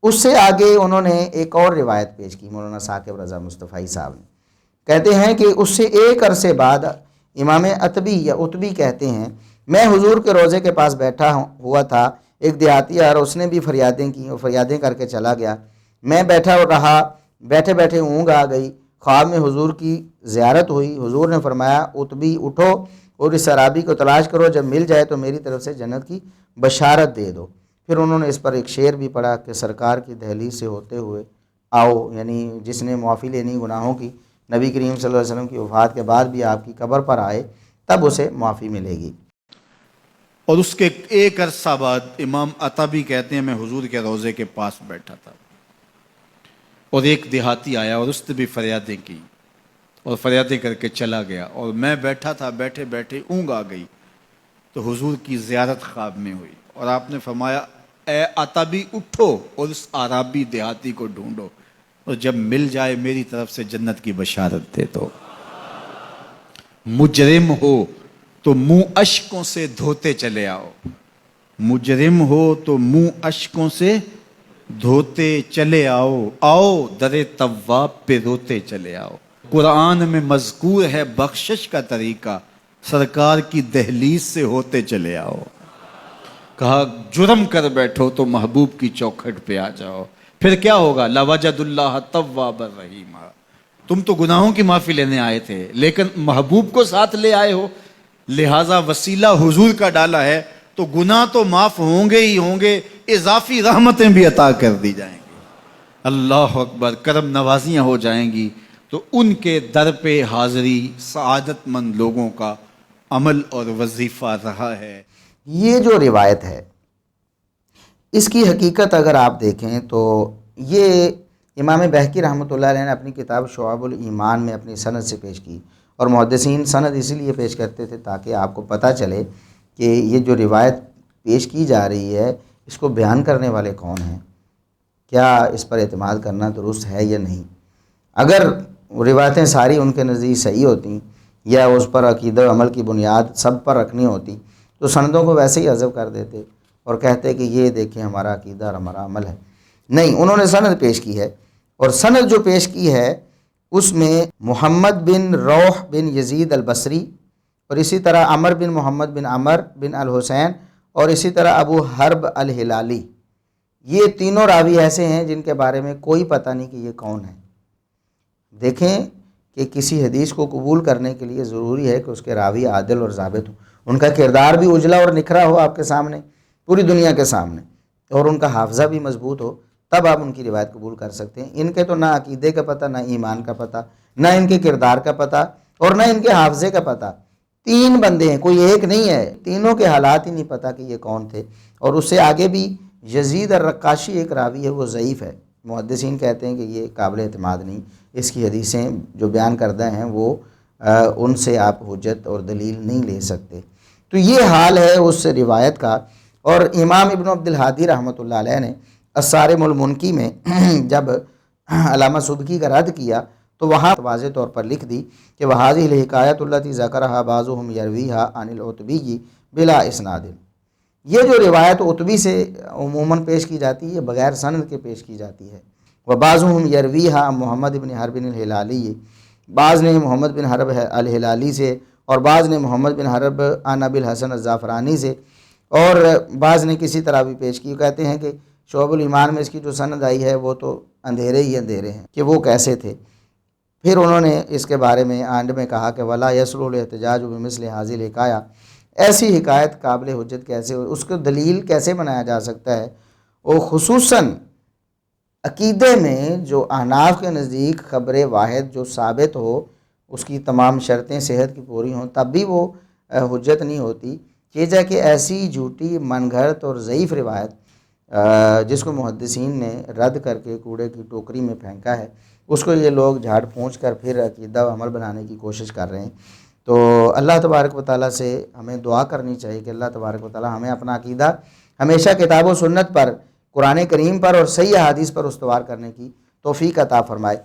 اس سے آگے انہوں نے ایک اور روایت پیش کی مولانا ثاقب رضا مصطفی صاحب نے، کہتے ہیں کہ اس سے ایک عرصے بعد امام عتبی یا عتبی کہتے ہیں، میں حضور کے روضے کے پاس بیٹھا ہوا تھا، ایک دیہاتی اور اس نے بھی فریادیں کی اور فریادیں کر کے چلا گیا، میں بیٹھا رہا، بیٹھے بیٹھے اونگ آ گئی، خواب میں حضور کی زیارت ہوئی، حضور نے فرمایا عتبی اٹھو اور اس عرابی کو تلاش کرو، جب مل جائے تو میری طرف سے جنت کی بشارت دے دو۔ پھر انہوں نے اس پر ایک شعر بھی پڑھا کہ سرکار کی دہلیز سے ہوتے ہوئے آؤ، یعنی جس نے معافی لینی گناہوں کی، نبی کریم صلی اللہ علیہ وسلم کی وفات کے بعد بھی آپ کی قبر پر آئے تب اسے معافی ملے گی۔ اور اس کے ایک عرصہ بعد امام عطابی کہتے ہیں میں حضور کے روضے کے پاس بیٹھا تھا اور ایک دیہاتی آیا اور اس نے بھی فریادیں کی اور فریادیں کر کے چلا گیا، اور میں بیٹھا تھا، بیٹھے بیٹھے اونگ آ گئی تو حضور کی زیارت خواب میں ہوئی اور آپ نے فرمایا اے عطابی اٹھو اور اس عرابی دیہاتی کو ڈھونڈو اور جب مل جائے میری طرف سے جنت کی بشارت دے دو۔ مجرم ہو تو منہ اشکوں سے دھوتے چلے آؤ، مجرم ہو تو منہ اشکوں سے دھوتے چلے آؤ، آؤ در تواب پہ روتے چلے آؤ۔ قرآن میں مذکور ہے بخشش کا طریقہ، سرکار کی دہلیز سے ہوتے چلے آؤ۔ کہا جرم کر بیٹھو تو محبوب کی چوکھٹ پہ آ جاؤ، پھر کیا ہوگا لوجد اللہ تواب الرحیم۔ تم تو گناہوں کی معافی لینے آئے تھے لیکن محبوب کو ساتھ لے آئے ہو، لہٰذا وسیلہ حضور کا ڈالا ہے تو گناہ تو معاف ہوں گے ہی ہوں گے، اضافی رحمتیں بھی عطا کر دی جائیں گی۔ اللہ اکبر، کرم نوازیاں ہو جائیں گی۔ تو ان کے در پہ حاضری سعادت مند لوگوں کا عمل اور وظیفہ رہا ہے۔ یہ جو روایت ہے اس کی حقیقت اگر آپ دیکھیں تو یہ امام بہقی رحمۃ اللہ علیہ نے اپنی کتاب شعب الایمان میں اپنی سند سے پیش کی، اور محدثین سند اسی لیے پیش کرتے تھے تاکہ آپ کو پتہ چلے کہ یہ جو روایت پیش کی جا رہی ہے اس کو بیان کرنے والے کون ہیں، کیا اس پر اعتماد کرنا درست ہے یا نہیں۔ اگر روایتیں ساری ان کے نزدیک صحیح ہوتی یا اس پر عقیدہ و عمل کی بنیاد سب پر رکھنی ہوتی تو سندوں کو ویسے ہی حذف کر دیتے اور کہتے کہ یہ دیکھیں ہمارا عقیدہ اور ہمارا عمل ہے۔ نہیں، انہوں نے سند پیش کی ہے، اور سند جو پیش کی ہے اس میں محمد بن روح بن یزید البصری اور اسی طرح عمر بن محمد بن عمر بن الحسین اور اسی طرح ابو حرب الہلالی، یہ تینوں راوی ایسے ہیں جن کے بارے میں کوئی پتہ نہیں کہ یہ کون ہے۔ دیکھیں کہ کسی حدیث کو قبول کرنے کے لیے ضروری ہے کہ اس کے راوی عادل اور ضابط ہوں، ان کا کردار بھی اجلا اور نکھرا ہو آپ کے سامنے، پوری دنیا کے سامنے، اور ان کا حافظہ بھی مضبوط ہو، تب آپ ان کی روایت قبول کر سکتے ہیں۔ ان کے تو نہ عقیدے کا پتہ، نہ ایمان کا پتہ، نہ ان کے کردار کا پتہ اور نہ ان کے حافظے کا پتہ۔ تین بندے ہیں، کوئی ایک نہیں ہے، تینوں کے حالات ہی نہیں پتہ کہ یہ کون تھے۔ اور اس سے آگے بھی یزید الرقاشی ایک راوی ہے، وہ ضعیف ہے، محدثین کہتے ہیں کہ یہ قابل اعتماد نہیں، اس کی حدیثیں جو بیان کردہ ہیں وہ ان سے آپ حجت اور دلیل نہیں لے سکتے۔ تو یہ حال ہے اس روایت کا۔ اور امام ابن عبد الہادی رحمۃ اللہ علیہ نے الصارم المنکی میں جب علامہ سبکی کا رد کیا تو وہاں واضح طور پر لکھ دی کہ وہذہ الحکایۃ التی ذکرہا بعضهم یرویہا عن العتبی بلا اسناد، یہ جو روایت عتبی سے عموماً پیش کی جاتی ہے بغیر سند کے پیش کی جاتی ہے۔ وبعضهم یرویہا عن محمد بن حرب الہلالی، بعض نے محمد بن حرب الہلالی سے اور بعض نے محمد بن حرب عن ابی الحسن الزعفرانی سے، اور بعض نے کسی طرح بھی پیش کی۔ کہتے ہیں کہ شعب الایمان میں اس کی جو سند آئی ہے وہ تو اندھیرے ہی اندھیرے ہیں کہ وہ کیسے تھے۔ پھر انہوں نے اس کے بارے میں اینڈ میں کہا کہ ولا یصلح الاحتجاج بمثل هذه الحکایہ، ایسی حکایت قابل حجت کیسے ہو، اس کو دلیل کیسے بنایا جا سکتا ہے، وہ خصوصاً عقیدے میں جو احناف کے نزدیک خبر واحد جو ثابت ہو، اس کی تمام شرطیں صحت کی پوری ہوں تب بھی وہ حجت نہیں ہوتی، کہ کہ ایسی جھوٹی من گھڑت اور ضعیف روایت جس کو محدثین نے رد کر کے کوڑے کی ٹوکری میں پھینکا ہے، اس کو یہ لوگ جھاڑ پھونچ کر پھر عقیدہ و عمل بنانے کی کوشش کر رہے ہیں۔ تو اللہ تبارک و تعالیٰ سے ہمیں دعا کرنی چاہیے کہ اللہ تبارک و تعالیٰ ہمیں اپنا عقیدہ ہمیشہ کتاب و سنت پر، قرآن کریم پر اور صحیح احادیث پر استوار کرنے کی توفیق عطا فرمائے۔